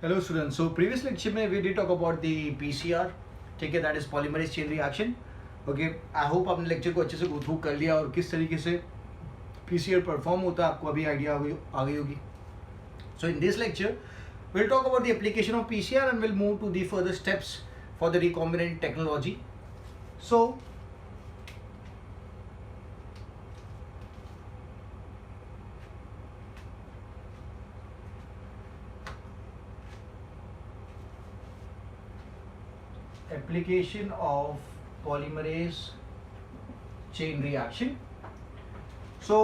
Hello students. So previous lecture में we did talk about the PCR, ठीक है, that is polymerase chain reaction. Okay, I hope आपने lecture को अच्छे से go through कर लिया और किस तरीके से PCR perform होता है आपको अभी idea आ गई होगी. So in this lecture we'll talk about the application of PCR and we'll move to the further steps for the recombinant technology. So application of polymerase chain reaction. So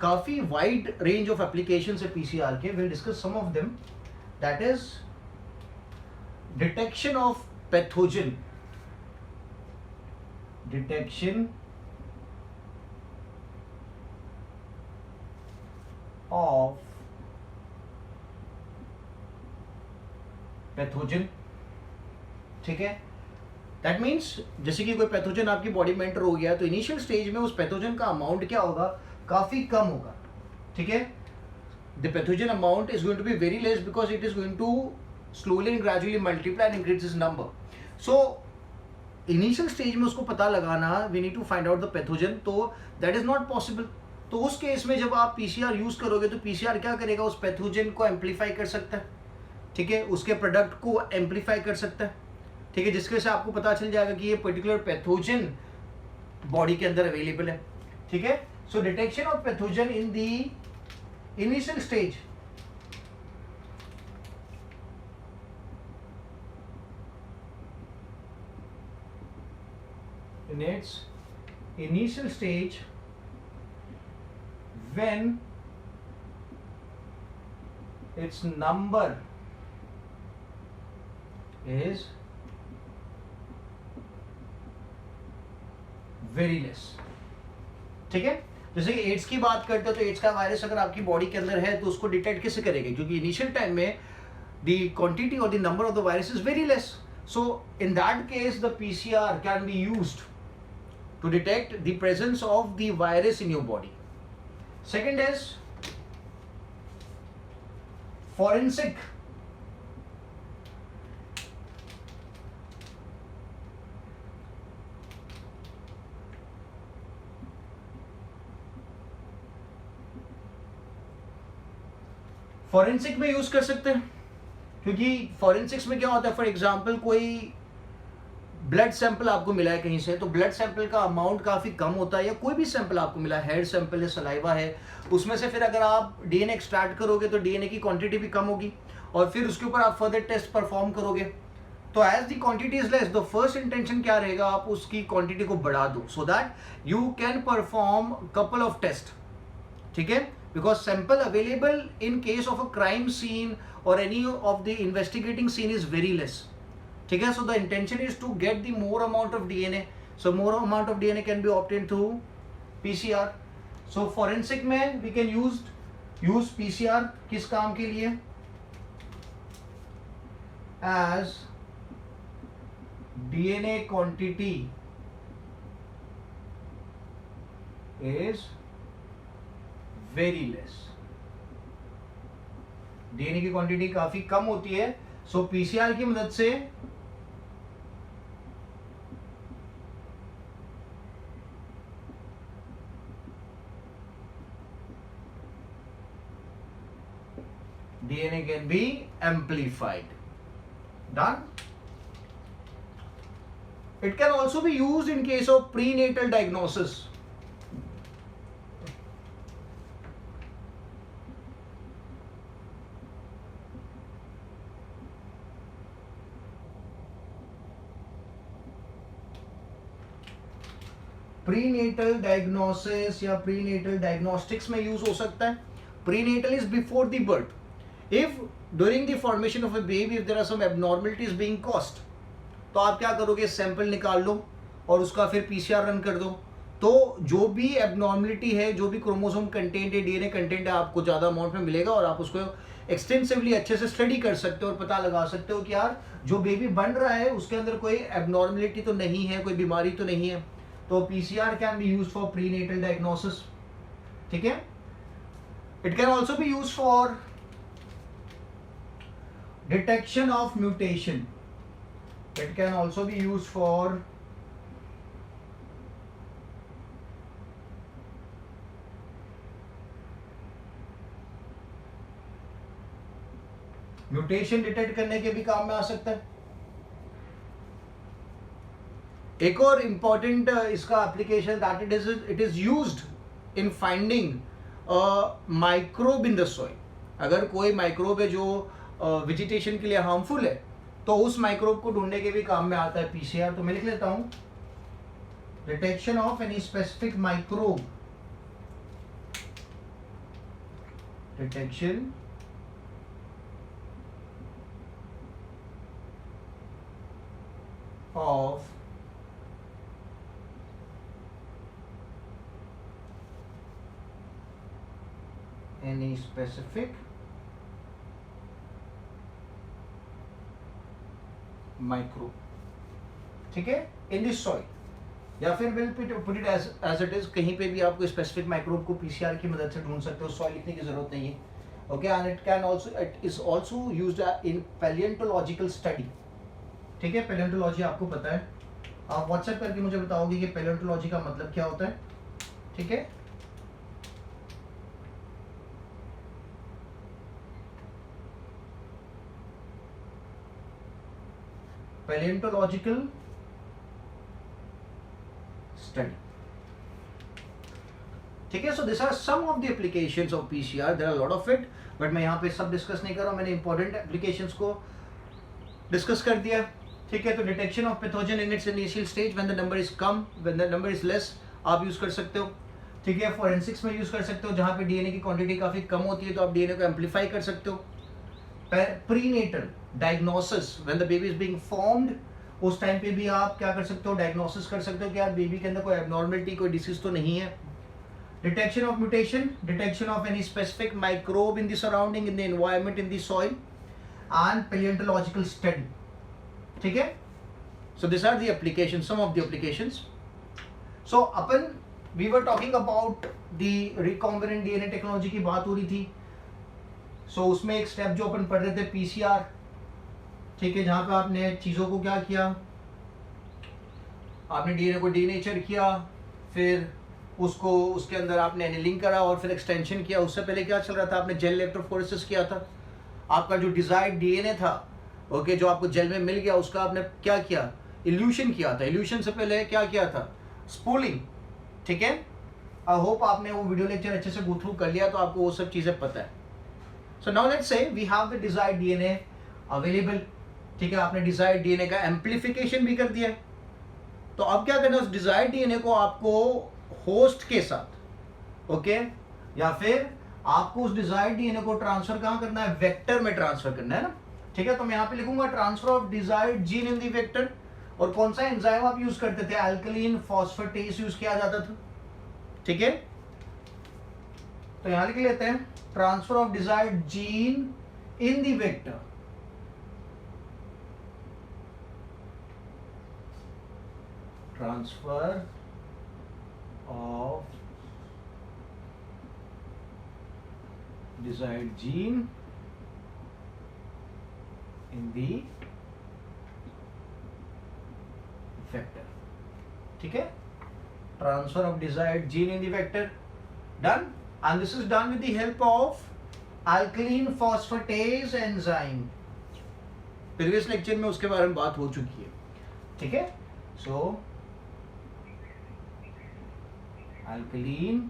काफ़ी wide range of applications है PCR के. We'll discuss some of them. That is detection of pathogen. Detection of pathogen. ठीक है, that means जैसे कि कोई pathogen आपकी body में एंटर हो गया तो इनिशियल स्टेज में उस पैथोजन का अमाउंट क्या होगा, काफी कम होगा. ठीक है, the pathogen amount is going to be very less because it is going to slowly and gradually multiply and increase this number. So initial stage में उसको पता लगाना, we need to find out the pathogen, तो that is not possible. तो उस case में जब आप पीसीआर यूज करोगे तो पीसीआर क्या करेगा, उस पैथोजन को एम्पलीफाई कर सकता है. ठीक है, उसके प्रोडक्ट को एम्पलीफाई कर सकता है. ठीक है, जिसके से आपको पता चल जाएगा कि ये पर्टिकुलर पैथोजन बॉडी के अंदर अवेलेबल है. ठीक है, so detection of pathogen in the initial stage in its initial stage when its number is very less. ठीक है, जैसे कि एड्स की बात करते हैं तो एड्स का वायरस अगर आपकी बॉडी के अंदर है तो उसको डिटेक्ट कैसे करेंगे, क्योंकि इनिशियल टाइम में द क्वांटिटी और the number of the virus is very less. So in that case the PCR can be used to detect the presence of the virus in your body. Second is forensic. Forensic में use कर सकते हैं, क्योंकि forensics में क्या होता है, for example कोई ब्लड सैंपल आपको मिला है कहीं से, तो ब्लड सैंपल का अमाउंट काफ़ी कम होता है, या कोई भी सैंपल आपको मिला है, हेयर सैंपल है, सलाइवा है, उसमें से फिर अगर आप डीएनए एक्सट्रैक्ट करोगे तो डीएनए की क्वांटिटी भी कम होगी और फिर उसके ऊपर आप फर्दर टेस्ट परफॉर्म करोगे. तो as the quantity is less, the first intention क्या रहेगा, आप उसकी क्वांटिटी को बढ़ा दो so that you can perform couple of test. ठीक है, because sample available in case of a crime scene or any of the investigating scene is very less. ठीक है, so the intention is to get the more amount of DNA. So more amount of DNA can be obtained through PCR. So forensic में we can use PCR किस काम के लिए, as DNA quantity is very less. DNA की quantity काफी कम होती है, सो पीसीआर की मदद से DNA can be amplified. Done. It can also be used in case of prenatal diagnosis. Prenatal diagnosis या प्रीनेटल डायग्नोस्टिक्स में यूज हो सकता है. Prenatal is before the birth. If during the formation of a baby if there are some abnormalities being caused, तो आप क्या करोगे, sample निकाल लो और उसका फिर पीसीआर रन कर दो. तो जो भी एबनॉर्मलिटी है, जो भी क्रोमोसोम कंटेंट है, डीएनए कंटेंट है, आपको ज़्यादा अमाउंट में मिलेगा और आप उसको एक्सटेंसिवली अच्छे से स्टडी कर सकते हो और पता लगा सकते हो कि यार जो बेबी बन रहा है उसके अंदर कोई एबनॉर्मलिटी तो नहीं है, कोई बीमारी तो नहीं है. तो PCR can be used for prenatal diagnosis. ठीक है, it can also be used for detection of mutation. It can also be used for mutation detect करने के भी काम में आ सकता है। एक और इंपॉर्टेंट इसका application that it is used in finding microbe in the soil. अगर कोई माइक्रोब है जो वेजिटेशन के लिए हार्मफुल है तो उस माइक्रोब को ढूंढने के भी काम में आता है पीसीआर। तो मैं लिख लेता हूं detection of any specific microbe, detection of any specific microbe, ठीक है, इन दिस सॉइल, या फिर will put it as it is, कहीं पे भी आपको स्पेसिफिक माइक्रोब को पीसीआर की मदद से ढूंढ सकते हो, सॉइल लिखने की जरूरत नहीं है। Okay, and it is also used in palaeontological study. ठीक है, पैलियोंटोलॉजी आपको पता है, आप व्हाट्सएप करके मुझे बताओगे कि पैलियोंटोलॉजी का मतलब क्या होता है। ठीक है, पैलियोंटोलॉजिकल स्टडी। ठीक है, so this are some of the applications of PCR, there are lot of it, but मैं यहाँ पे सब डिस्कस नहीं कर रहा हूँ, मैंने इंपॉर्टेंट एप्लीकेशंस को डिस्कस कर दिया। ठीक है, तो detection of pathogen in its initial stage when the number is come, when the number is less, आप यूज कर सकते हो। ठीक है, फॉरेंसिक्स में यूज कर सकते हो, जहां पे डीएनए की क्वांटिटी काफी कम होती है तो आप डीएनए को एम्पलीफाई कर सकते हो। Prenatal diagnosis, when the baby is being formed, उस टाइम पे भी आप क्या कर सकते हो, डायग्नोसिस कर सकते हो कि यार बेबी के अंदर कोई एबनॉर्मलिटी, कोई डिसीज तो नहीं है। Detection of mutation, detection of any specific microbe in the surrounding, in the environment, in the soil, and palaeontological study. ठीक है, so these are the applications, some of the applications. So upon we were talking about the recombinant DNA technology की बात हो रही थी। so उसमें एक step जो अपन पढ़ रहे थे पीसीआर, ठीक है, जहां पे आपने चीजों को क्या किया, आपने डीएनए को डीनेचर किया, फिर उसको उसके अंदर आपने एनिलिंग करा और फिर एक्सटेंशन किया। उससे पहले क्या चल रहा था, आपने जेल इलेक्ट्रोफोरेसिस किया था, आपका जो डिजायर्ड डीएनए था, ओके, जो आपको जेल में मिल गया, उसका आपने क्या किया, इल्यूशन किया था। इल्यूशन से पहले क्या किया था, स्पूलिंग। ठीक है, आई होप आपने वो वीडियो लेक्चर अच्छे से गो थ्रू कर लिया, तो आपको वो सब चीजें पता है। So now let's say we have the desired DNA available. ठीक है, आपने डिजायर्ड डीएनए का एम्प्लीफिकेशन भी कर दिया है, तो अब क्या करना है, उस डिजायर्ड डीएनए को आपको होस्ट के साथ, ओके, या फिर आपको उस डिजायर्ड डीएनए को ट्रांसफर कहां करना है, वेक्टर में ट्रांसफर करना है ना। ठीक है, तो मैं यहाँ पे लिखूंगा transfer of desired gene in the vector. और कौन सा एंजाइम आप यूज करते थे, अल्कलीन फॉस्फेटेस यूज किया जाता था। ठीक है, तो यहां लिख लेते हैं transfer of desired gene in the vector. Transfer of desired gene in the vector. ठीक है, transfer of desired gene in the vector done, and this is done with the help of alkaline phosphatase enzyme. previous lecture में उसके बारे में बात हो चुकी है। ठीक है, so alkaline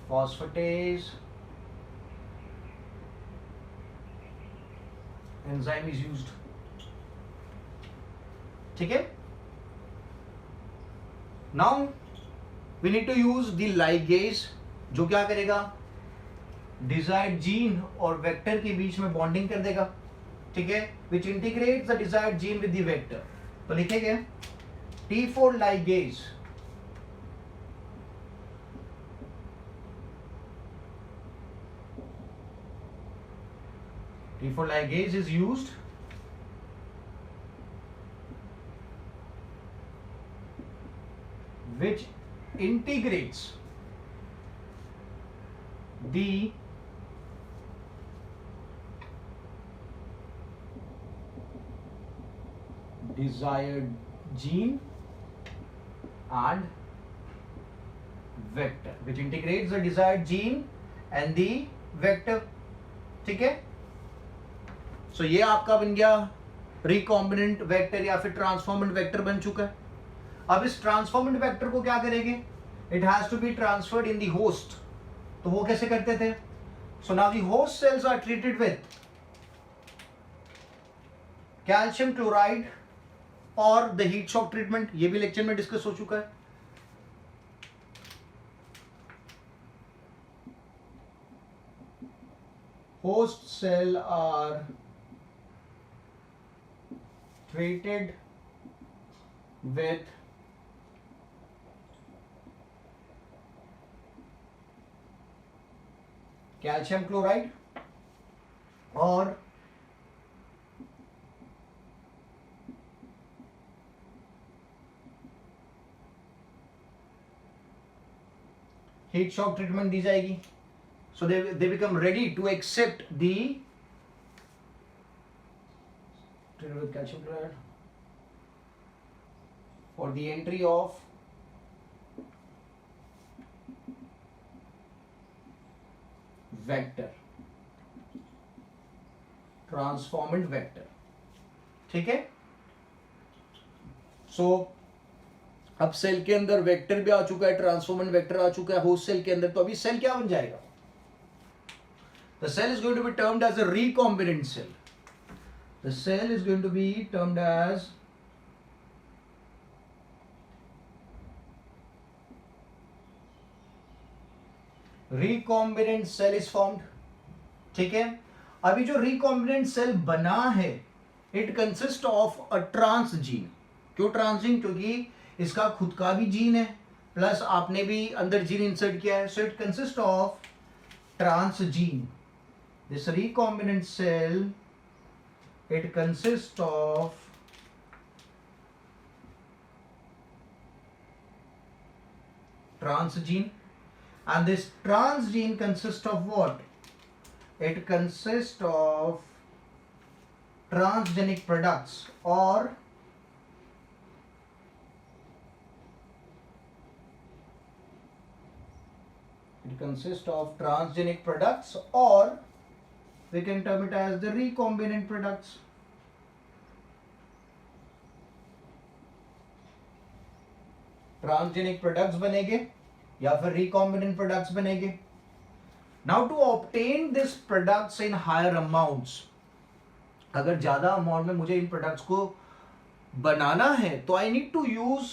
phosphatase enzyme is used. ठीक है, now we need to use the ligase, जो क्या करेगा, डिजायर्ड जीन और वेक्टर के बीच में बॉन्डिंग कर देगा। ठीक है, which integrates the desired gene with the vector। तो लिखेंगे T4 ligase, T4 ligase is used which integrates the desired gene and vector, which integrates the desired gene and the vector. ठीक है, सो ये आपका बन गया रिकॉम्बिनेंट वेक्टर या फिर ट्रांसफॉर्मेंट वेक्टर बन चुका है. अब इस ट्रांसफॉर्मेंट वेक्टर को क्या करेंगे, it has to be transferred in the host. तो वो कैसे करते थे, so now the host cells are treated with calcium chloride और द हीट शॉक ट्रीटमेंट. ये भी लेक्चर में डिस्कस हो चुका है. Host cell are treated with calcium chloride और हीट शॉक ट्रीटमेंट दी जाएगी. So they become ready to accept the treated with calcium chloride for the entry of vector, transformant vector. ठीक है, so अब cell के अंदर वेक्टर भी आ चुका है, ट्रांसफॉर्मेंट वेक्टर आ चुका है होस्ट सेल के अंदर. तो अभी सेल क्या बन जाएगा, the cell is going to be termed as a recombinant cell. The cell is going to be termed as recombinant cell is formed. ठीक है, अभी जो recombinant cell बना है, it consists of a transgene. क्यों transgene, क्योंकि इसका खुद का भी जीन है प्लस आपने भी अंदर जीन इंसर्ट किया है. So it consists of transgene. This recombinant cell, it consists of transgene, and this transgene consists of what? It consists of transgenic products or we can term it as the recombinant products. Transgenic products बनेंगे या फिर recombinant products बनेंगे. Now to obtain this products in higher amounts, अगर ज्यादा amount में मुझे इन products को बनाना है तो I need to use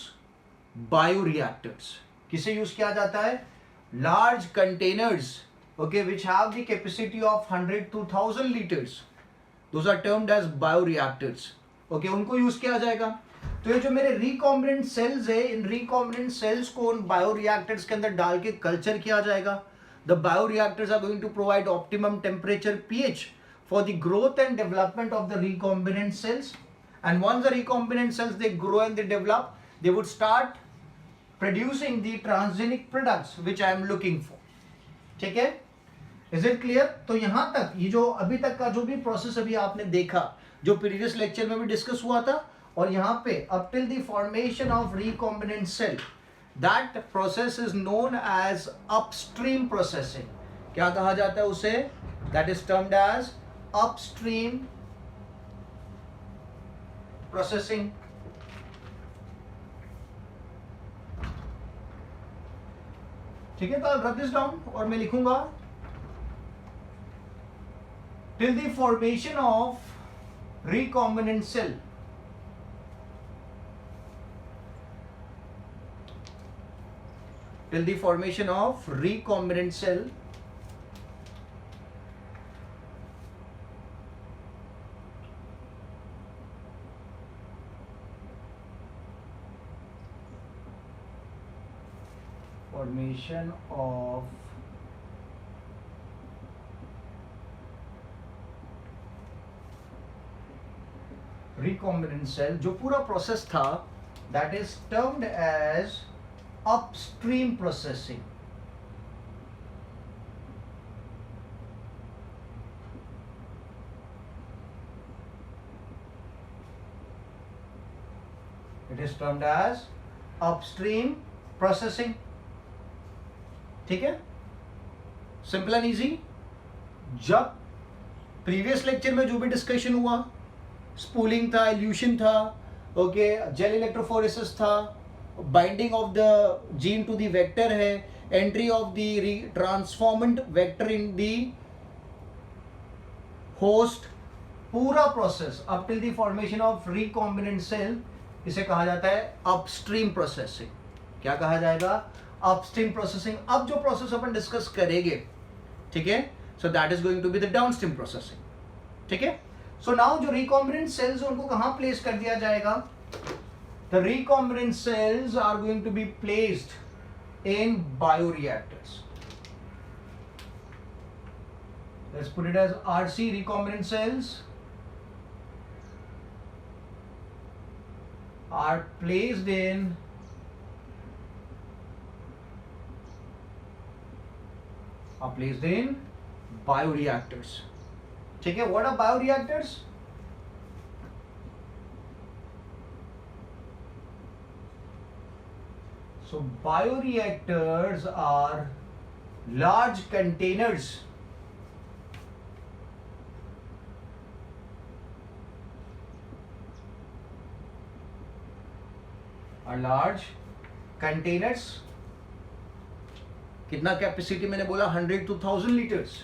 bioreactors. किसे यूज किया जाता है, large containers, okay, which have the capacity of 100 to 1000 liters. Those are termed as bioreactors. Okay, उनको यूज किया जाएगा. तो ये जो मेरे recombinant cells है, इन recombinant cells को उन bioreactors के अंदर डाल के कल्चर किया जाएगा. The bioreactors are going to provide optimum temperature pH for the growth and development of the recombinant cells. And once the recombinant cells they grow and they develop, they would start producing the transgenic products which I am looking for. ठीक है, is it clear. तो यहां तक ये जो अभी तक का जो भी प्रोसेस अभी आपने देखा, जो प्रीवियस लेक्चर में भी डिस्कस हुआ था, और यहाँ पे up till the formation of recombinant cell, that process is known as upstream processing. क्या कहा जाता है उसे, that is termed as upstream processing. ठीक है, तो I'll write this down और मैं लिखूंगा till the formation of recombinant cell. Till the formation of recombinant cell, formation of recombinant cell, जो पूरा प्रोसेस था, that is termed as upstream processing. It is termed as upstream processing. ठीक है, simple and easy. जब previous lecture में जो भी discussion हुआ, स्पूलिंग था, इल्यूशन था, ओके, जेल इलेक्ट्रोफोरेसिस था, binding of the gene to the vector है, entry of the transformant vector in the host, पूरा process up till the formation of recombinant cell, इसे कहा जाता है अपस्ट्रीम प्रोसेसिंग। क्या कहा जाएगा? Upstream processing. अब जो प्रोसेस अपन डिस्कस करेंगे, ठीक है, so that is going to be the downstream processing. ठीक है, सो नाउ जो रिकॉम्बिनेंट सेल्स उनको कहां प्लेस कर दिया जाएगा? The recombinant cells are going to be placed in bioreactors. Let's put it as RC, recombinant cells are placed in bioreactors. ठीक है, what are bioreactors? So bioreactors are large containers कितना capacity मैंने बोला? 100 to 1000 litres.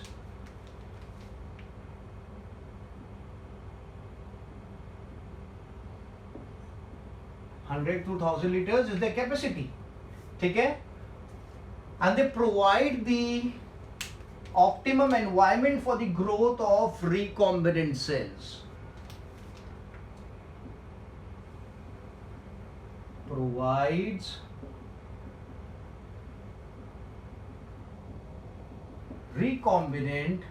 $100 to 1000 liters is their capacity. ठीक है, and they provide the optimum environment for the growth of recombinant cells. Provides recombinant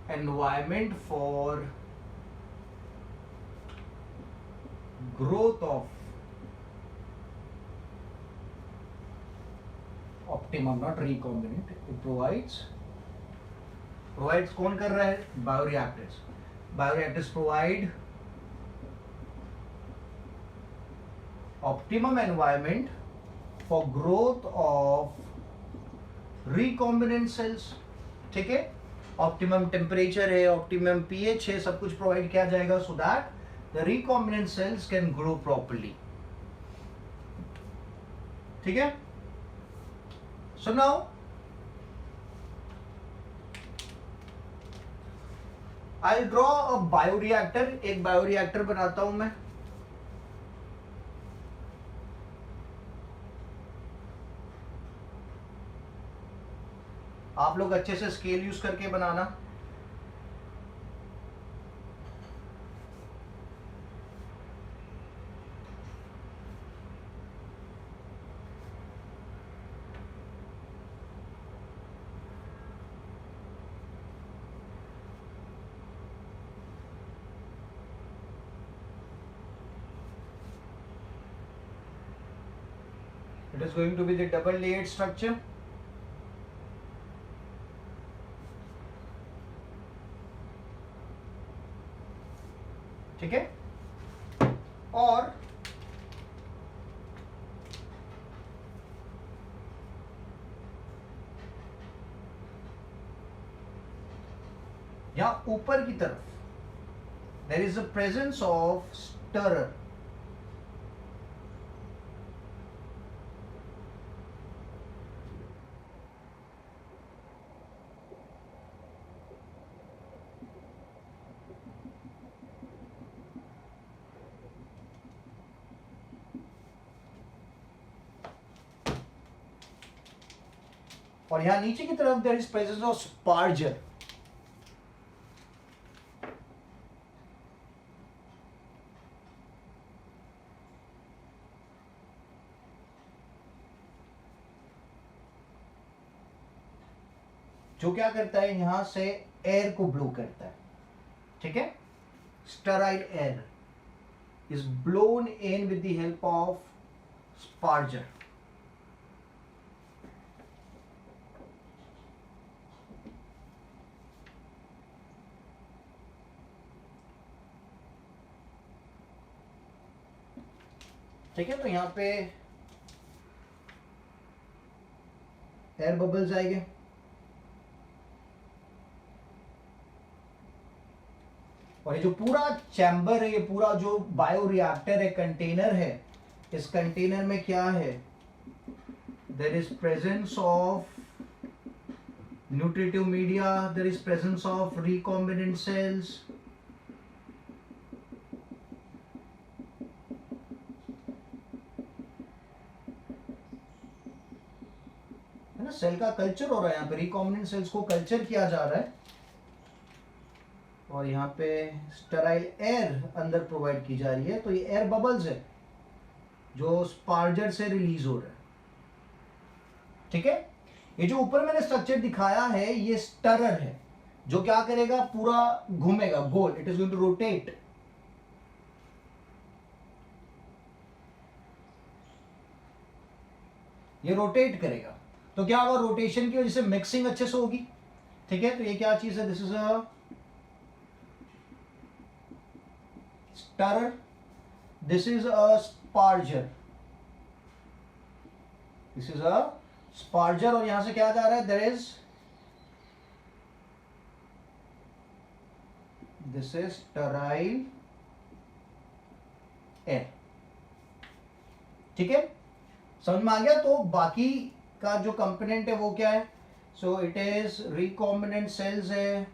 environment for growth of optimum, not recombinant. It provides कौन कर रहा है? Bioreactors. Bioreactors provide optimum environment for growth of recombinant cells. ठीक है, optimum temperature है, optimum pH है, सब कुछ प्रोवाइड किया जाएगा so that the recombinant cells can grow properly. ठीक है, so now I'll draw a bioreactor. एक बायोरिएक्टर बनाता हूं मैं। आप लोग अच्छे से स्केल यूज करके बनाना। It is going to be the double layered structure. ठीक है, और यहां ऊपर की तरफ there is a presence of stirrer. और यहां नीचे की तरफ there is presence of sparger. जो क्या करता है, यहां से एयर को ब्लो करता है। ठीक है, Sterlite air is blown in with the help of sparger. ठीक है, तो यहाँ पे एयर बबल्स आएंगे, और ये जो पूरा चैम्बर है, ये पूरा जो बायो रिएक्टर है, कंटेनर है, इस कंटेनर में क्या है, there is presence of nutritive media, there is presence of recombinant cells, है ना, सेल का कल्चर हो रहा है, यहाँ पे रिकॉम्बिनेंट सेल्स को कल्चर किया जा रहा है, और यहाँ पे स्टेराइल एयर अंदर प्रोवाइड की जा रही है। तो ये एयर बबल्स है जो स्पार्जर से रिलीज हो रहा है। ठीक है, ये जो ऊपर मैंने स्ट्रक्चर दिखाया है ये स्टरर है, जो क्या करेगा, पूरा घूमेगा गोल, it is going to rotate. ये रोटेट करेगा, तो क्या होगा, रोटेशन की वजह से मिक्सिंग अच्छे से होगी। ठीक है, तो ये क्या चीज है, this is a stirrer, this is a sparger, this is a sparger, और यहां से क्या जा रहा है, there is, this is sterile air. ठीक है, समझ में आ गया। तो बाकी का जो कंपोनेंट है वो क्या है, so it is recombinant cells है,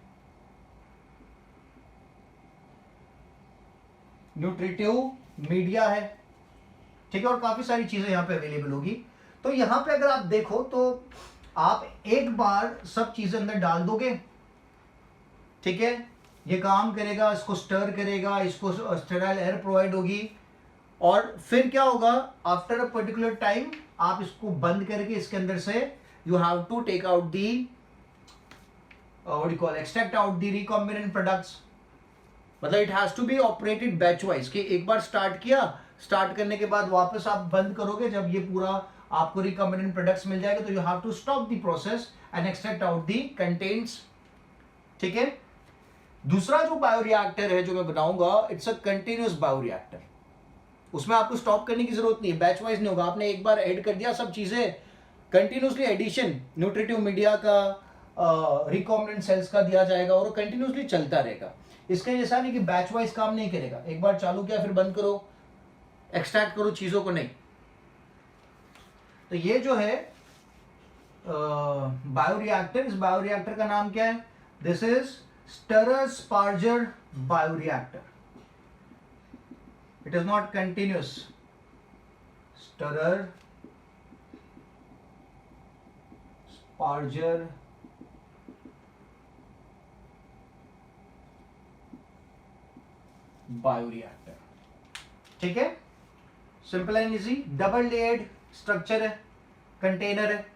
न्यूट्रिटिव मीडिया है। ठीक है, और काफी सारी चीजें यहां पे अवेलेबल होगी। तो यहां पे अगर आप देखो तो आप एक बार सब चीजें अंदर डाल दोगे, ठीक है, ये काम करेगा, इसको स्टर करेगा, इसको स्टेराइल एयर प्रोवाइड होगी, और फिर क्या होगा, आफ्टर अ पर्टिकुलर टाइम आप इसको बंद करके इसके अंदर से you have to take out the what you call, extract out the recombinant products. मतलब it has to be operated batch wise, कि एक बार स्टार्ट किया, स्टार्ट करने के बाद वापस आप बंद करोगे जब ये पूरा आपको रिकॉम्बिनेंट प्रोडक्ट्स मिल जाएगा, तो you have to stop the process and extract out the contents. ठीक है, दूसरा जो बायोरिएक्टर है जो मैं बनाऊंगा, इट्स अ कंटिन्यूअस बायोरिएक्टर। उसमें आपको स्टॉप करने की जरूरत नहीं है, बैच वाइज नहीं होगा, आपने एक बार ऐड कर दिया सब चीजें, कंटिन्यूसली एडिशन न्यूट्रिटिव मीडिया का, रिकॉम्बिनेंट सेल्स का दिया जाएगा, और कंटिन्यूसली चलता रहेगा। इसका जैसा नहीं कि बैच वाइज काम नहीं करेगा, एक बार चालू किया फिर बंद करो, एक्सट्रैक्ट करो चीजों को, नहीं। तो ये जो है बायोरिएक्टर, इस बायोरिएक्टर का नाम क्या है, this is स्टेरर sparger bioreactor. It is not continuous. Stirrer Sparger bioreactor. ठीक है, simple and easy, double layered structure है, कंटेनर है।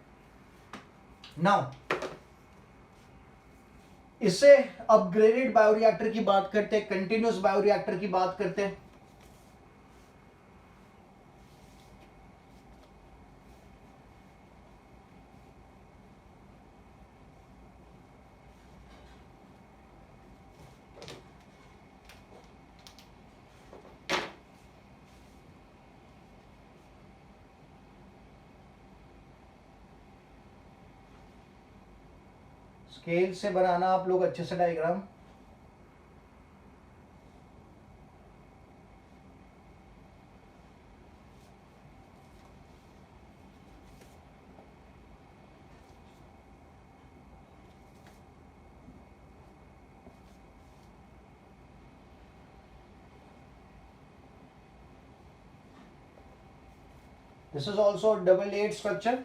नाउ इससे अपग्रेडेड बायोरिएक्टर की बात करते हैं, कंटिन्यूअस बायोरिएक्टर की बात करते हैं। स्केल से बनाना आप लोग अच्छे से diagram. This is also a double layered structure.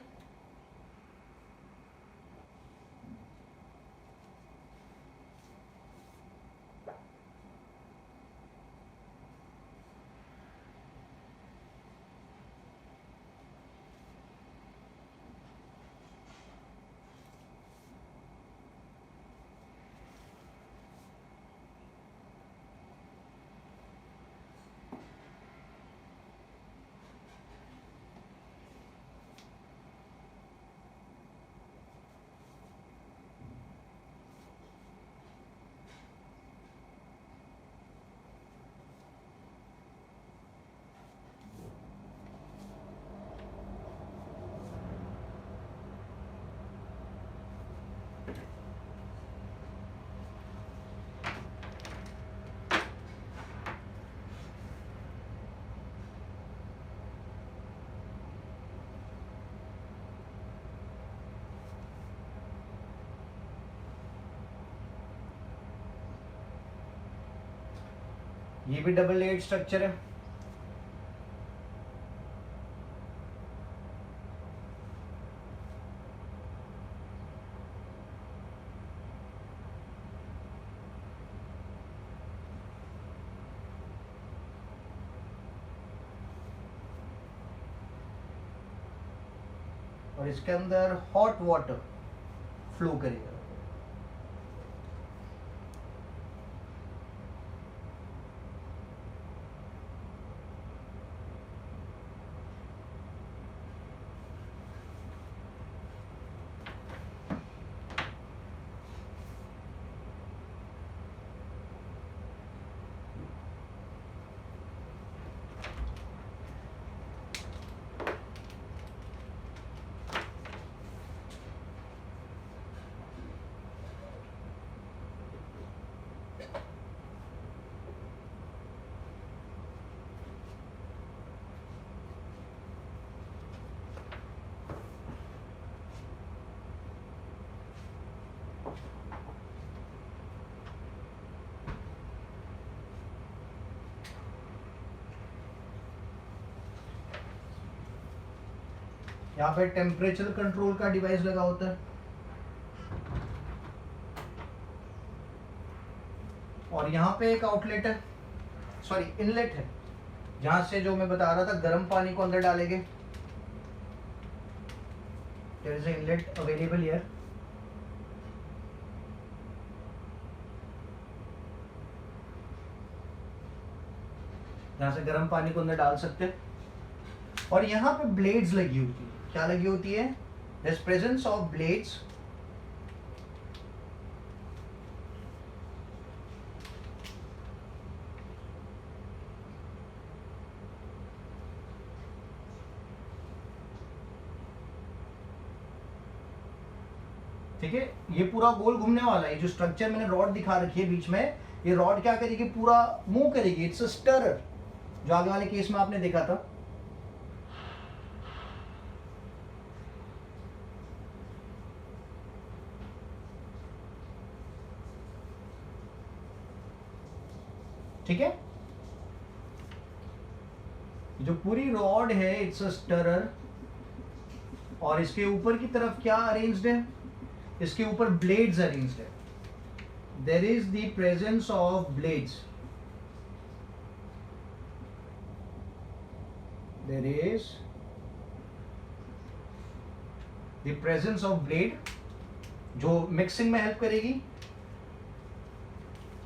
ये भी डबल लेयर्ड स्ट्रक्चर है। और इसके अंदर हॉट वाटर फ्लो करेगा। यहाँ पे टेम्परेचर कंट्रोल का डिवाइस लगा होता है, और यहाँ पे एक आउटलेट है, सॉरी इनलेट है, जहां से जो मैं बता रहा था गर्म पानी को अंदर डालेंगे। There is an inlet available here. यहाँ से गर्म पानी को अंदर डाल सकते हैं। और यहाँ पे ब्लेड्स लगी होती है। क्या लगी होती है? दिस प्रेजेंस ऑफ ब्लेड्स ठीक है। ये पूरा गोल घूमने वाला है। जो स्ट्रक्चर मैंने रॉड दिखा रखी है बीच में, ये रॉड क्या करेगी? पूरा मूव करेगी। इट्स अ स्टरर, जो आगे वाले केस में आपने देखा था। ठीक है। जो पूरी रॉड है इट्स अ स्टरर, और इसके ऊपर की तरफ क्या अरेंज्ड है? इसके ऊपर ब्लेड्स अरेंज्ड है। There is the presence of blades. There is the presence of blade, जो मिक्सिंग में हेल्प करेगी।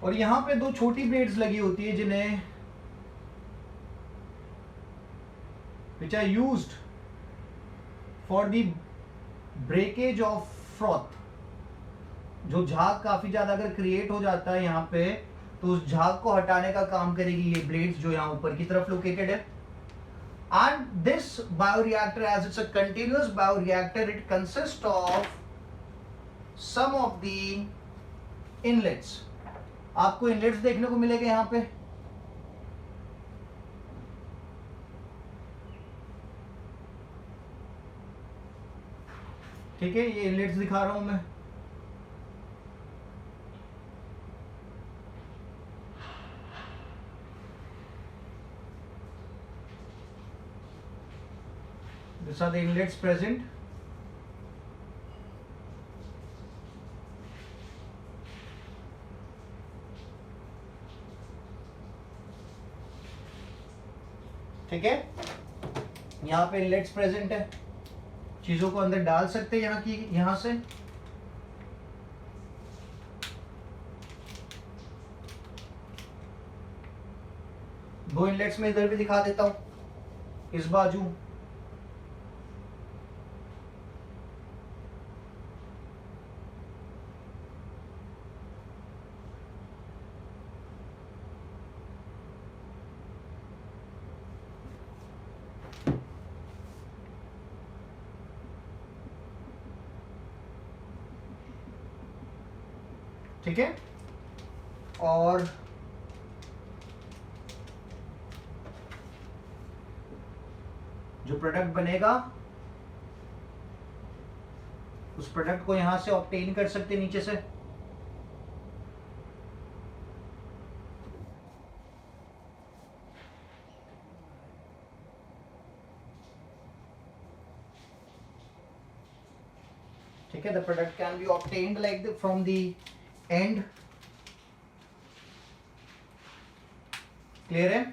और यहां पे दो छोटी ब्लेड्स लगी होती है, जिन्हें which are used for the breakage of froth। जो झाग काफी ज्यादा अगर क्रिएट हो जाता है यहाँ पे, तो उस झाग को हटाने का काम करेगी ये ब्लेड्स, जो यहाँ ऊपर की तरफ लोकेटेड है। And this bioreactor, as it's a continuous bioreactor, it consists of some of the inlets। आपको इनलेट्स देखने को मिलेगा यहाँ पे। ठीक है, ये इनलेट्स दिखा रहा हूं मैं। These are the inlets present। ठीक है, यहाँ पे इनलेट्स प्रेजेंट है। चीजों को अंदर डाल सकते हैं यहाँ से। दो इनलेट्स में इधर भी दिखा देता हूं, इस बाजू। ठीक है, और जो प्रोडक्ट बनेगा उस प्रोडक्ट को यहां से ऑब्टेन कर सकते नीचे से। ठीक है, the product can be obtained like from the end. Clear है,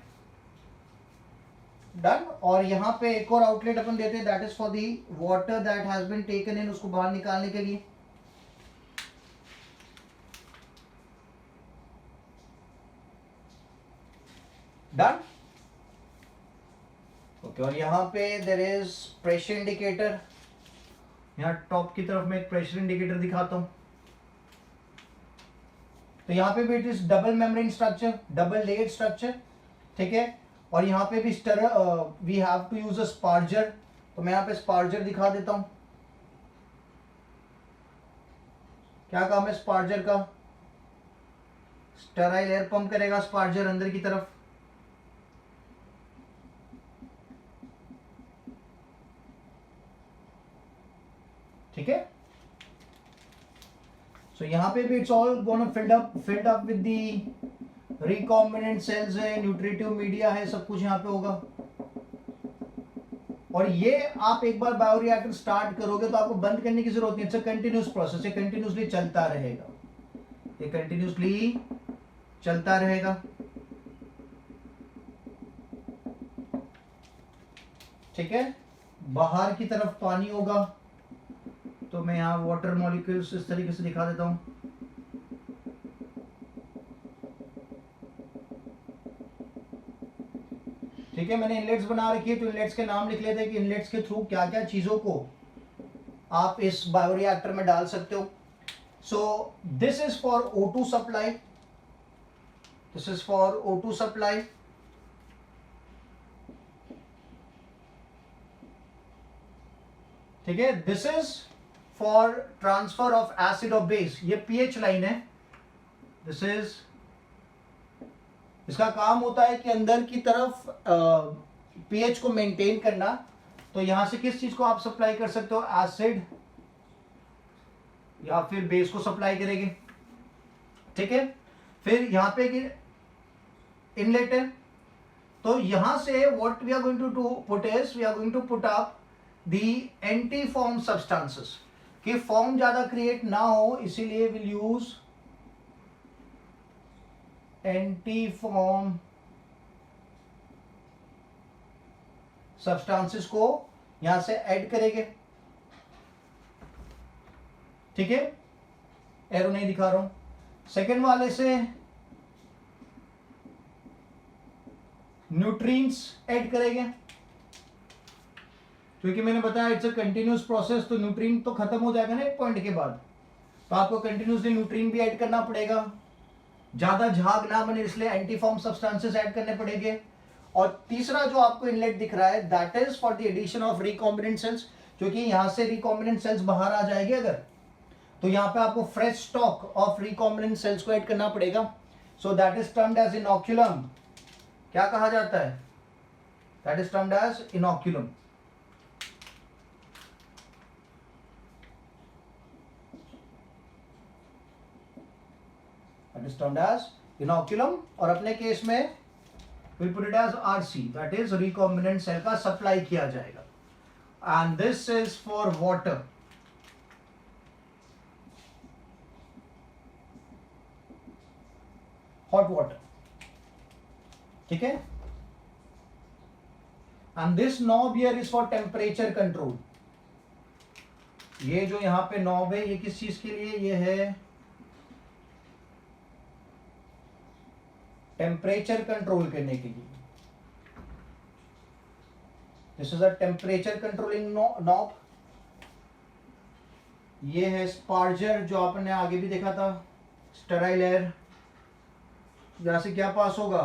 डन। और यहाँ पे एक और आउटलेट अपन देते हैं, that is for the water that has been taken in, उसको बाहर निकालने के लिए। Done, okay. और यहाँ पे देयर इज प्रेशर इंडिकेटर, यहाँ टॉप की तरफ मैं एक प्रेशर इंडिकेटर दिखाता हूं। तो यहाँ पे भी it is double membrane structure, double layered structure, ठीक है। और यहाँ पे भी we have to use a sparger, तो मैं यहाँ पे स्पार्जर दिखा देता हूं। क्या काम है स्पार्जर का? स्टेराइल एयर पंप करेगा स्पार्जर अंदर की तरफ। ठीक है, सो यहाँ पे भी it's all gonna filled up with the recombinant cells है, न्यूट्रिटिव मीडिया है, सब कुछ यहाँ पे होगा। और ये आप एक बार बायोरिएक्टर स्टार्ट करोगे तो आपको बंद करने की जरूरत नहीं, इट्स अ कंटिन्यूस प्रोसेस, ये कंटिन्यूसली चलता रहेगा, ये कंटिन्यूसली चलता रहेगा। ठीक है, बाहर की तरफ पानी होगा, तो मैं यहाँ वाटर मॉलिक्यूल्स इस तरीके से दिखा देता हूं। ठीक है, मैंने इनलेट्स बना रखी है, तो इनलेट्स के नाम लिख लेते हैं कि इनलेट्स के थ्रू क्या क्या चीजों को आप इस बायोरिएक्टर में डाल सकते हो। सो this is for O2 supply, this is for O2 supply. ठीक है, this is for transfer of acid और बेस, ये पीएच लाइन है। दिस इज, इसका काम होता है कि अंदर की तरफ पीएच को मेंटेन करना। तो यहां से किस चीज को आप सप्लाई कर सकते हो? एसिड या फिर बेस को सप्लाई करेंगे। ठीक है, फिर यहां पे इनलेट है, तो यहां से what we are going to put is we are going to put up the anti form substances, कि फॉर्म ज्यादा क्रिएट ना हो, इसीलिए will use anti form substances को यहां से ऐड करेंगे। ठीक है, एरो नहीं दिखा रहा हूं। सेकेंड वाले से न्यूट्रिएंट्स ऐड करेंगे, क्योंकि मैंने बताया इट्स अ कंटिन्यूस प्रोसेस, तो न्यूट्रिएंट तो खत्म हो जाएगा ना एक पॉइंट के बाद, तो आपको कंटिन्यूसली न्यूट्रिएंट भी ऐड करना पड़ेगा, ज्यादा झाग ना बने इसलिए एंटीफॉर्म सब्सटेंसेस ऐड करने पड़ेंगे। और तीसरा जो आपको इनलेट दिख रहा है, that is for the addition of recombinant cells, क्योंकि यहां से रिकॉम्बिनेंट सेल्स बाहर आ जाएंगे अगर, तो यहां पे आपको fresh stock of recombinant cells को ऐड करना पड़ेगा। So that is termed as inoculum. क्या कहा जाता है? That is termed as inoculum. That is termed as inoculum, और अपने केस में we'll put it as RC, that is recombinant cell का सप्लाई किया जाएगा। And this is for water. Hot water. ठीक है? And this knob here is for temperature control. ये जो यहाँ पे knob है, ये किस चीज के लिए? ये है टेम्परेचर कंट्रोल करने के लिए। This is a temperature controlling knob. ये है स्पार्जर, जो आपने आगे भी देखा था, स्टेराइल एयर, यहां से क्या पास होगा?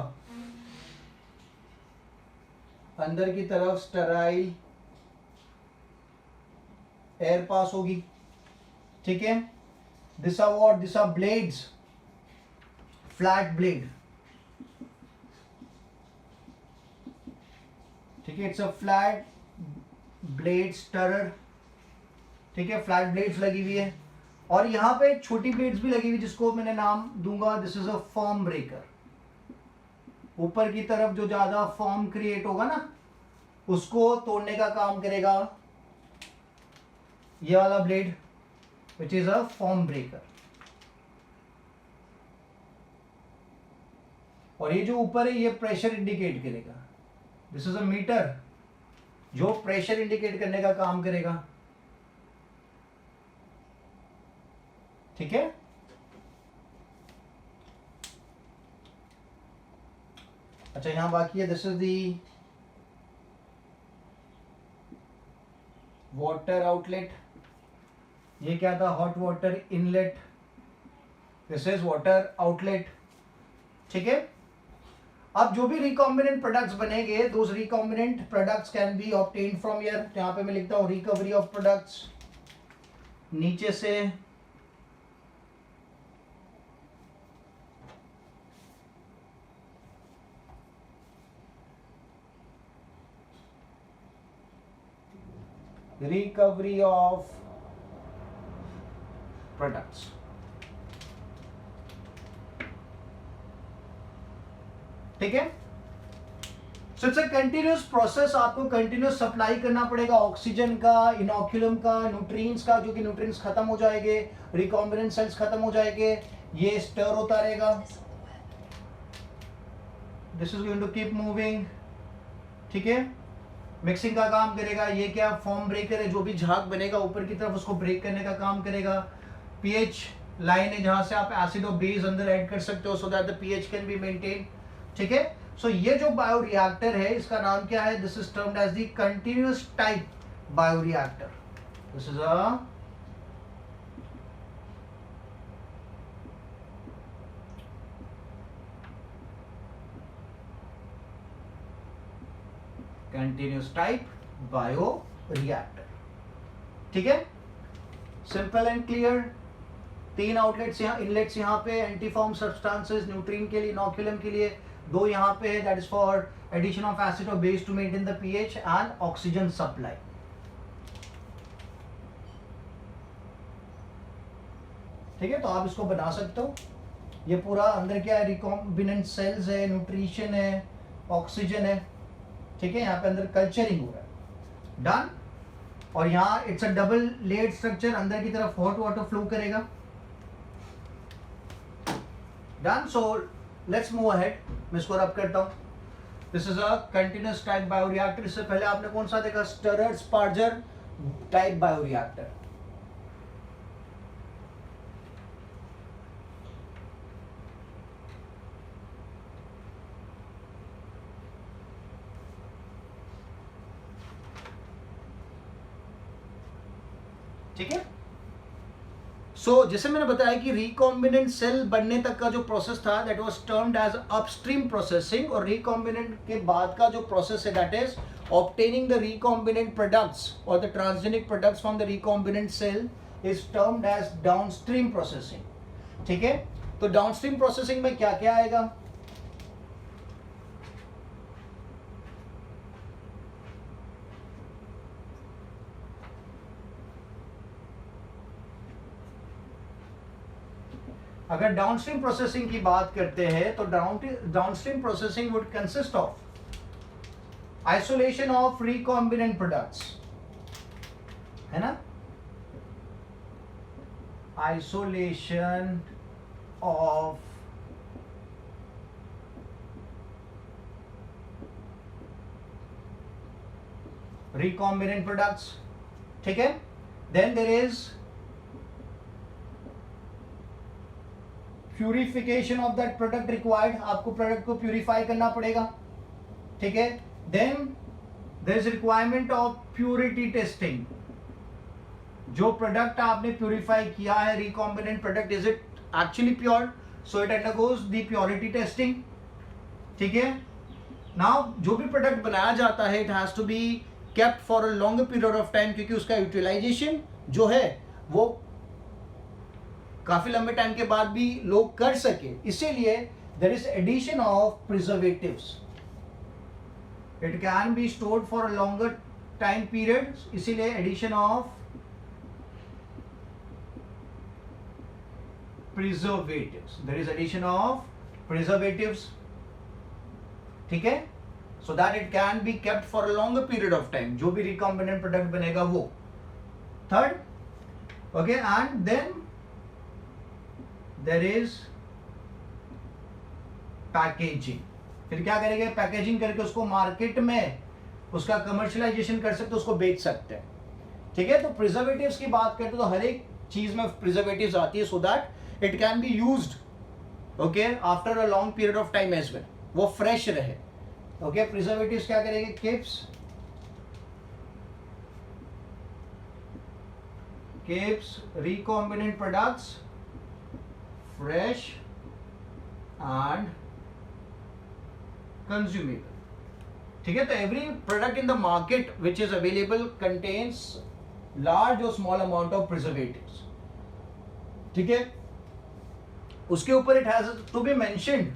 अंदर की तरफ स्टेराइल एयर पास होगी। ठीक है, this are what? This are blades, flat blade. ठीक है, it's a flat blade stirrer. ठीक है, फ्लैट ब्लेड्स लगी हुई है, और यहां पे छोटी ब्लेड्स भी लगी हुई, जिसको मैंने नाम दूंगा this is a form breaker. ऊपर की तरफ जो ज्यादा फॉर्म क्रिएट होगा ना, उसको तोड़ने का काम करेगा ये वाला blade. which is a form breaker. और ये जो ऊपर है ये प्रेशर इंडिकेट करेगा. दिस इज अ मीटर जो प्रेशर इंडिकेट करने का काम करेगा. ठीक है. अच्छा यहां बाकी है. This is the water outlet. ये क्या था? Hot water inlet. This is water outlet. ठीक है. अब जो भी रिकॉम्बिनेंट प्रोडक्ट्स बनेंगे, those recombinant products can be obtained from here. यहां पे मैं लिखता हूं रिकवरी ऑफ प्रोडक्ट्स. नीचे से रिकवरी ऑफ प्रोडक्ट्स. ठीक है. So it's a continuous process. आपको कंटिन्यूस सप्लाई करना पड़ेगा ऑक्सीजन का, इनोक्यूलम का, न्यूट्रिएंट्स का, जो कि न्यूट्रिएंट्स खत्म हो जाएंगे, रिकॉम्बिनेंट सेल्स खत्म हो जाएंगे, ये स्टर होता रहेगा. This is going to keep moving. ठीक है. मिक्सिंग का काम करेगा. ये क्या? फॉर्म ब्रेकर है. जो भी झाग बनेगा ऊपर की तरफ उसको ब्रेक करने का काम करेगा. पीएच लाइन है जहां से आप एसिड और बेस अंदर ऐड कर सकते हो, so that the pH can be maintain. ठीक है. सो ये जो बायोरिएक्टर है इसका नाम क्या है? This is termed as the continuous type bioreactor. This is a continuous type bioreactor. ठीक है. Simple and clear. 3 आउटलेट्स यहाँ, इनलेट्स यहाँ पे, एंटीफॉर्म सब्सटेंसेस न्यूट्रिएंट के लिए, इनोक्यूलम के लिए. 2 यहाँ पे है, that is for addition of acid और base to maintain the pH and oxygen supply. ठीक है. तो आप इसको बना सकते हो. ये पूरा अंदर क्या है? रिकॉम्बिनेंट सेल्स है, न्यूट्रिशन है, ऑक्सीजन है. ठीक है. यहाँ पे अंदर कल्चरिंग हो रहा है. डन. और यहाँ it's a double layered structure. अंदर की तरफ हॉट वाटर फ्लो करेगा. Done. So let's move ahead. मैं इसको रब करता हूं. This is a continuous type bioreactor. इससे पहले आपने कौन सा देखा? Stirrer sparger type bioreactor. ठीक है. सो जैसे मैंने बताया कि रिकॉम्बिनेंट सेल बनने तक का जो प्रोसेस था that was termed as upstream processing. और रिकॉम्बिनेंट के बाद का जो प्रोसेस है that is obtaining the recombinant products और the transgenic products from the recombinant cell is termed as downstream processing. ठीक है. तो डाउनस्ट्रीम प्रोसेसिंग में क्या क्या आएगा? अगर डाउनस्ट्रीम प्रोसेसिंग की बात करते हैं तो downstream processing would consist of isolation of recombinant products. है ना? Isolation of recombinant products. ठीक है. Then there is purification of that product required. आपको प्रोडक्ट को प्यूरिफाई करना पड़ेगा. ठीक है. Then there is requirement of purity testing. जो प्रोडक्ट आपने प्यूरिफाई किया है, recombinant product, is it actually pure? So it undergoes the purity testing. ठीक है. नाउ जो भी प्रोडक्ट बनाया जाता है it has to be kept for a longer period of time, क्योंकि उसका यूटिलाइजेशन जो है वो काफी लंबे टाइम के बाद भी लोग कर सके. इसीलिए there is addition of preservatives. It can be stored for a longer time period. इसीलिए addition of preservatives. There is addition of preservatives. ठीक है. So that it can be kept for a longer period of time. जो भी recombinant product बनेगा वो. Third, okay, and then there is packaging. फिर क्या करेंगे, पैकेजिंग करके उसको मार्केट में उसका कमर्शियलाइजेशन कर सकते, उसको बेच सकते हैं। ठीक है, तो प्रिजर्वेटिव्स की बात करते तो हर एक चीज में प्रिजर्वेटिव्स आती है, so that it can be used okay after a long period of time as well, वो फ्रेश रहे। ओके, प्रिजर्वेटिव्स क्या करेंगे, keeps recombinant products fresh and consumable। ठीक है, तो every product in the market which is available contains large और small amount of preservatives. ठीक है, उसके ऊपर it has to be mentioned,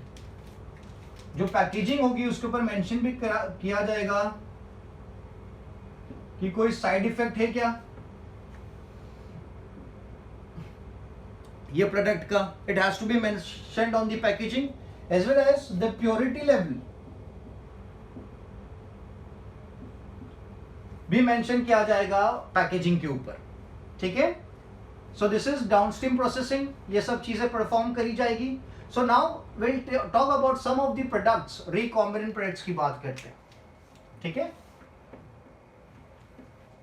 जो पैकेजिंग होगी उसके ऊपर मेंशन भी किया जाएगा कि कोई साइड इफेक्ट है क्या ये प्रोडक्ट का। It has to be mentioned on the packaging as well as the purity level भी मेंशन किया जाएगा पैकेजिंग के ऊपर। ठीक है, so this is downstream processing, ये सब चीजें परफॉर्म करी जाएगी। So now will talk about some of the products, recombinant products की बात करते हैं। ठीक है,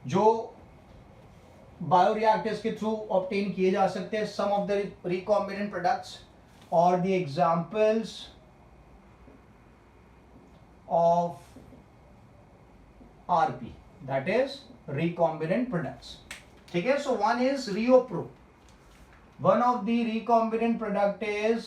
जो बायोरिएक्टर्स के थ्रू ऑब्टेन किए जा सकते हैं, सम ऑफ द रिकॉम्बिनेंट प्रोडक्ट्स और the examples of RP, that is recombinant products। ठीक है, so one is RioPro, one of the recombinant product is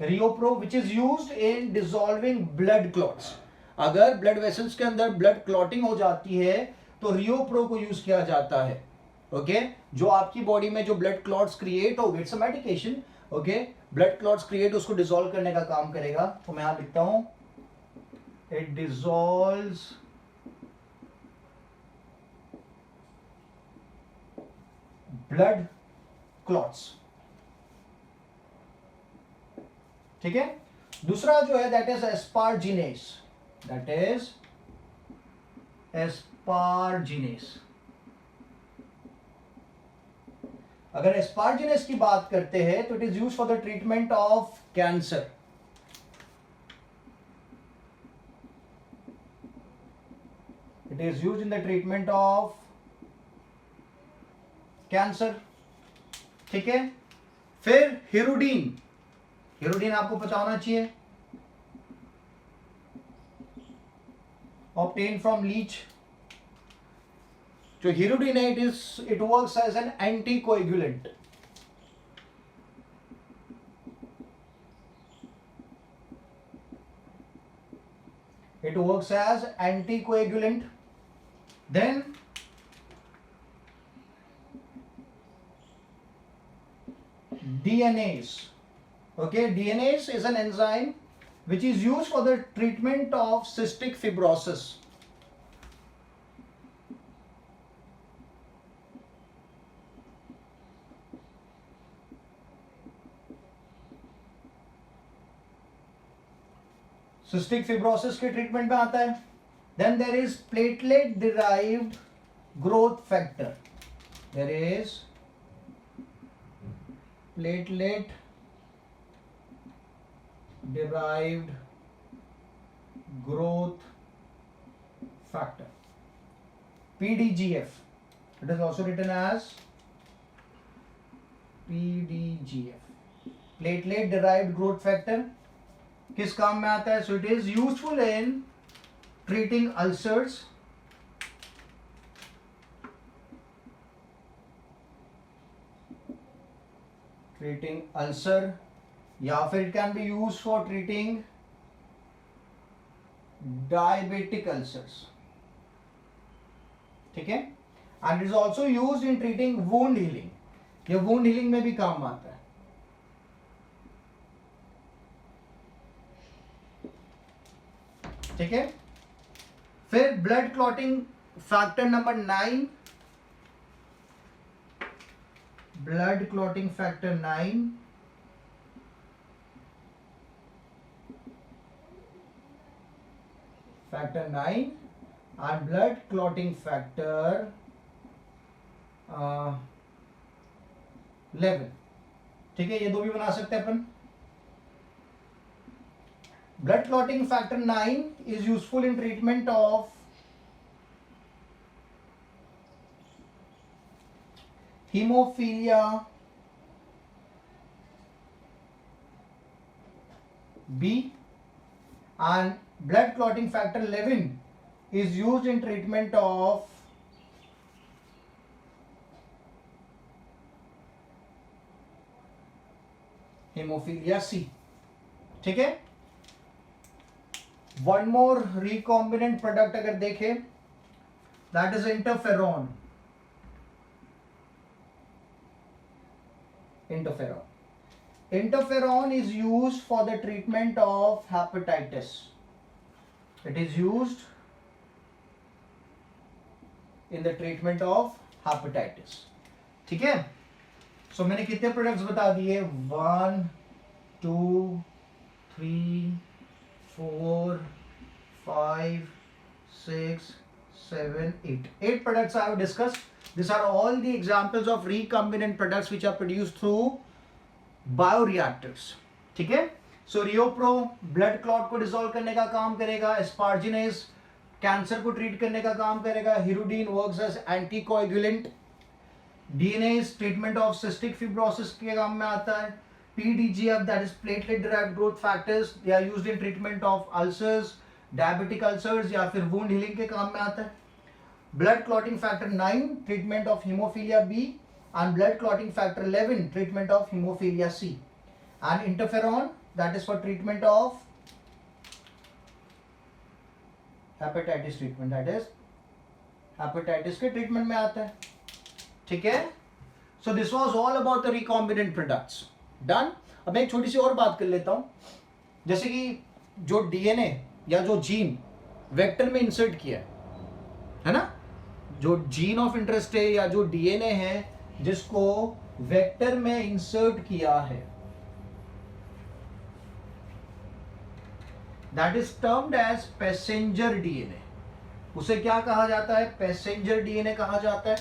RioPro which is used in dissolving blood clots। अगर blood vessels के अंदर blood clotting हो जाती है तो RioPro को यूज किया जाता है। ओके, जो आपकी बॉडी में जो ब्लड क्लॉट्स क्रिएट हो, it's a medication. Okay, blood clots create, उसको डिसॉल्व करने का काम करेगा। तो मैं यहां लिखता हूं, इट डिसॉल्व्स ब्लड क्लॉट्स। ठीक है, दूसरा जो है दैट इज एस्पार्जिनेस, दैट इज एस्पार्जिनेस। अगर एस्पार्जिनेस की बात करते हैं तो it is use for the treatment of cancer. It is use in the treatment of cancer. ठीक है, फिर हिरुडीन, हिरुडीन आपको पता होना चाहिए, ऑब्टेन फ्रॉम लीच। जो हिरुडीन है, it works as an anticoagulant. It works as anticoagulant. Then DNase। Okay, DNase is an enzyme which is used for the treatment of cystic fibrosis। cystic fibrosis के treatment में आता है। Then there is platelet derived growth factor। There is platelet derived growth factor, PDGF। It is also written as PDGF, platelet derived growth factor। किस काम में आता है? So it is useful in treating ulcers, treating ulcer, या फिर it can be used for treating diabetic ulcers। ठीक है, and it is also used in treating wound healing। ये wound healing में भी काम आता है। ठीक है, फिर blood clotting factor number 9, blood clotting factor 9 and blood clotting factor 11, ठीक है, ये दो भी बना सकते हैं अपन। Blood clotting factor 9 is useful in treatment of haemophilia B, and blood clotting factor 11 is used in treatment of haemophilia C, ठीक है। वन मोर रिकॉम्बिनेंट प्रोडक्ट अगर देखें, that is interferon. Interferon is used for the treatment of hepatitis. It is used in the treatment of hepatitis. ठीक है, सो मैंने कितने products बता दिए? 1 2 3 4 5 6 7 8 products I have discussed. These are all the examples of recombinant products which are produced through bioreactors, ठीक है। सो रियोप्रो blood clot को dissolve करने का काम करेगा, एस्पार्जिनेस कैंसर को ट्रीट करने का काम करेगा, hirudin works as anticoagulant, DNase treatment of cystic fibrosis के काम में आता है, PDGF that is platelet derived growth factors, they are used in treatment of ulcers, diabetic ulcers या फिर वुंड हीलिंग के काम में आता है। Blood clotting factor 9 treatment of haemophilia B, and blood clotting factor 11 treatment of hemophilia C, and interferon that is for treatment of hepatitis treatment, that is hepatitis के treatment में आता है, ठीक है। So this was all about the recombinant products. Done. अब मैं एक छोटी सी और बात कर लेता हूँ, जैसे कि जो डीएनए या जो जीन वेक्टर में इंसर्ट किया है ना, जो जीन ऑफ इंटरेस्ट है या जो डीएनए है जिसको वेक्टर में इंसर्ट किया है, that is termed as passenger DNA. उसे क्या कहा जाता है? पैसेंजर डीएनए कहा जाता है।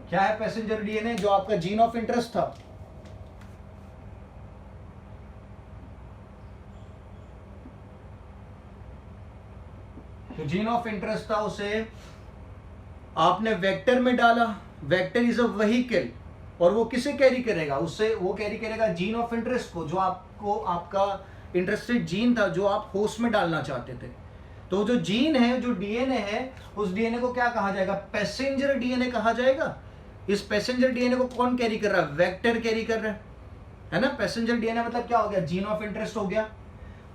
क्या है पैसेंजर डीएनए? जो आपका जीन ऑफ इंटरेस्ट था, जो जीन ऑफ इंटरेस्ट था उसे आपने वेक्टर में डाला। वेक्टर इज अ व्हीकल, और वो किसे कैरी करेगा? उससे वो कैरी करेगा जीन ऑफ इंटरेस्ट को, जो आपको आपका इंटरेस्टेड जीन था जो आप होस्ट में डालना चाहते थे। तो जो जीन है, जो डीएनए है, उस डीएनए को क्या कहा जाएगा? पैसेंजर डीएनए कहा जाएगा। इस पैसेंजर डीएनए को कौन कैरी कर रहा है? वेक्टर कैरी कर रहा है ना। पैसेंजर डीएनए मतलब क्या हो गया? जीन ऑफ इंटरेस्ट हो गया।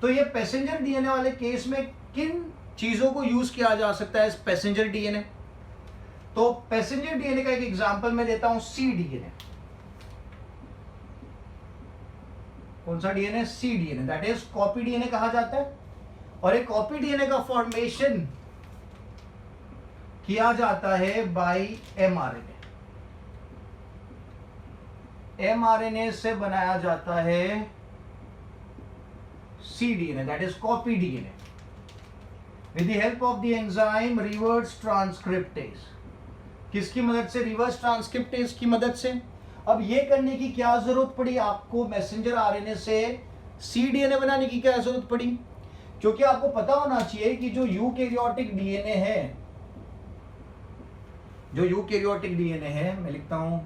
तो ये पैसेंजर डीएनए वाले केस में किन चीजों को यूज किया जा सकता है इस पैसेंजर डीएनए? तो पैसेंजर डीएनए का एक एग्जांपल मैं देता हूं, सी डीएनए। कौन सा DNA? C DNA, that is copy DNA कहा जाता है। और एक कॉपी डीएनए का फॉर्मेशन किया जाता है बाय एमआरएनए। एमआरएनए से बनाया जाता है सी DNA, that is copy DNA, with the help of the enzyme reverse transcriptase। किसकी मदद से? रिवर्स ट्रांसक्रिप्टेज की मदद से। अब ये करने की क्या जरूरत पड़ी आपको? मैसेंजर आरएनए से सीडीएनए बनाने की क्या जरूरत पड़ी? क्योंकि आपको पता होना चाहिए कि जो यूकैरियोटिक डीएनए है, जो यूकैरियोटिक डीएनए है, मैं लिखता हूं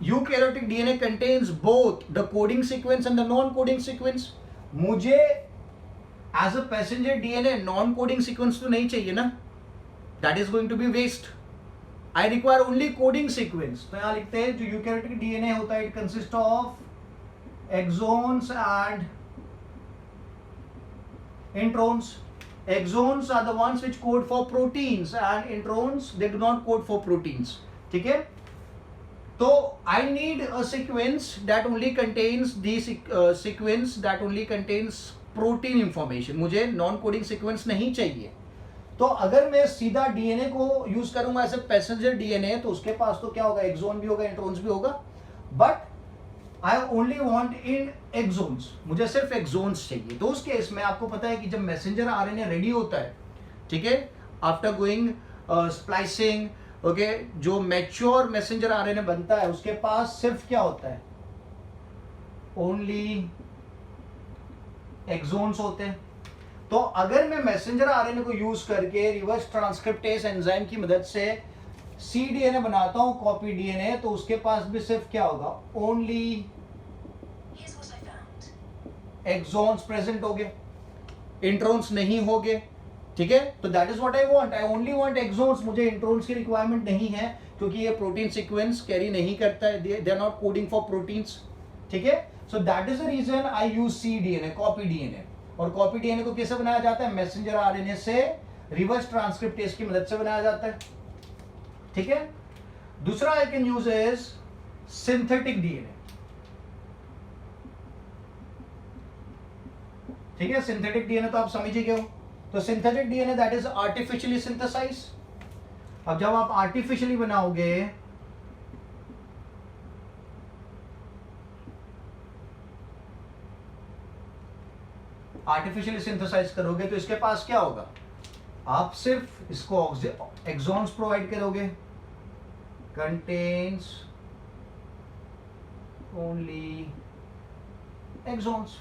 eukaryotic DNA contains both the coding sequence and the non coding sequence. मुझे as a passenger DNA non coding sequence तो नहीं चाहिए ना, that is going to be waste. I require only coding sequence. तो यहां लिखते हैं जो यूकैरियोटिक डीएनए होता है, it consist of exons and introns. Exons are the ones which code for proteins and introns they do not code for proteins, ठीक है। तो I need a sequence that only contains the sequence that only contains protein information। मुझे non coding sequence नहीं चाहिए। तो अगर मैं सीधा डीएनए को यूज करूंगा एज ए पैसेंजर डीएनए, तो उसके पास तो क्या होगा? एक्सोन भी होगा, इंट्रोन्स भी होगा। But I only want in exons, मुझे सिर्फ एक्सोन्स चाहिए। तो उस केस में आपको पता है कि जब मैसेंजर आरएनए रेडी होता है, ठीक है, आफ्टर गोइंग स्प्लाइसिंग, ओके, जो मैच्योर मैसेंजर आरएनए बनता है उसके पास सिर्फ क्या होता है, ओनली एक्सोन्स होते हैं। तो अगर मैं मैसेंजर आरएनए को यूज करके रिवर्स ट्रांसक्रिप्टेज एंजाइम की मदद से cDNA बनाता हूं, कॉपी डीएनए, तो उसके पास भी सिर्फ क्या होगा, ओनली एक्सोन्स प्रेजेंट होंगे, इंट्रोन्स नहीं होंगे, ठीक है। तो that is what I want, I only want exons, मुझे इंट्रोन्स की रिक्वायरमेंट नहीं है क्योंकि ये प्रोटीन सीक्वेंस कैरी नहीं करता है, they are not coding for proteins, ठीक है। So that is the reason I use cDNA, copy DNA. और कॉपी डीएनए को कैसे बनाया जाता है, मैसेंजर आरएनए से रिवर्स ट्रांसक्रिप्टेज की मदद से बनाया जाता है, ठीक है। दूसरा I can use is synthetic DNA, ठीक है। सिंथेटिक डीएनए तो आप समझ ही गए हो। तो synthetic DNA that is artificially synthesize. अब जब आप आर्टिफिशियली बनाओगे आर्टिफिशियली सिंथेसाइज करोगे तो इसके पास क्या होगा, आप सिर्फ इसको एक्सोन्स प्रोवाइड करोगे, कंटेन्स ओनली एक्सोन्स,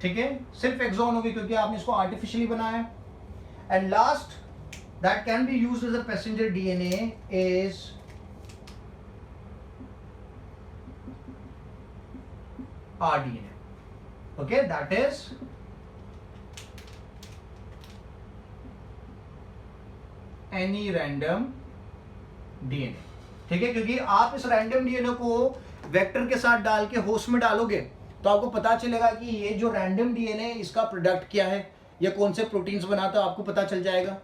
ठीक है, सिर्फ एक्सोन होगी क्योंकि आपने इसको आर्टिफिशियली बनाया। And last that can be used as a passenger DNA is rDNA, okay, that is any random DNA, ठीक है। क्योंकि आप इस रैंडम डीएनए को वेक्टर के साथ डाल के होस्ट में डालोगे तो आपको पता चलेगा कि ये जो रैंडम डीएनए इसका प्रोडक्ट क्या है या कौन से प्रोटीन्स बनाता है, आपको पता चल जाएगा,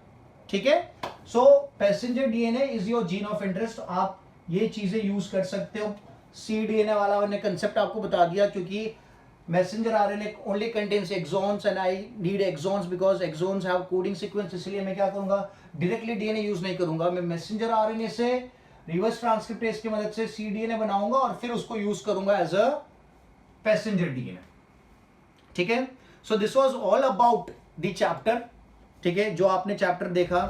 ठीक है। So passenger DNA is your gene of interest, आप ये चीजें यूज कर सकते हो। cDNA वाला मैंने कंसेप्ट आपको बता दिया क्योंकि messenger RNA only contains exons and I need exons because exons have coding sequence, इसलिए मैं क्या करूंगा, डायरेक्टली डीएनए यूज नहीं करूंगा, मैं मैसेंजर आरएनए से रिवर्स ट्रांसक्रिप्टेज की मदद से cDNA बनाऊंगा और फिर उसको यूज करूंगा एज अ पैसेंजर डीएनए, ठीक है। So this was all about the chapter, ठीक है, जो आपने चैप्टर देखा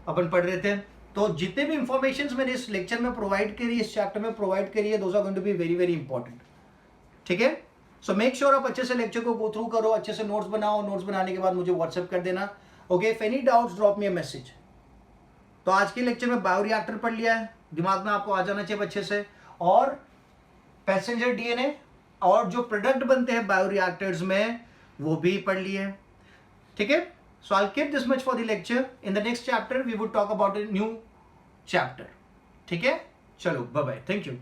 अपन पढ़ रहे थे। तो जितने भी इंफॉर्मेशन मैंने इस लेक्चर में प्रोवाइड करी, इस चैप्टर में प्रोवाइड करी है, those are going to be very very important, ठीक है। सो मेक श्योर आप अच्छे से लेक्चर को गो थ्रू करो, अच्छे से नोट्स बनाओ, नोट्स बनाने के बाद मुझे व्हाट्सएप कर देना, okay. If any doubts drop me a message. तो आज के लेक्चर में बायोरिएक्टर पढ़ लिया है, दिमाग में आपको आ जाना चाहिए अच्छे से, और पैसेंजर डीएनए और जो प्रोडक्ट बनते हैं बायोरिएक्टर्स में वो भी पढ़ लिए, ठीक है। So I'll keep this much for the lecture. In the next chapter, we would talk about a new chapter. ठीक है? चलो, bye bye. Thank you.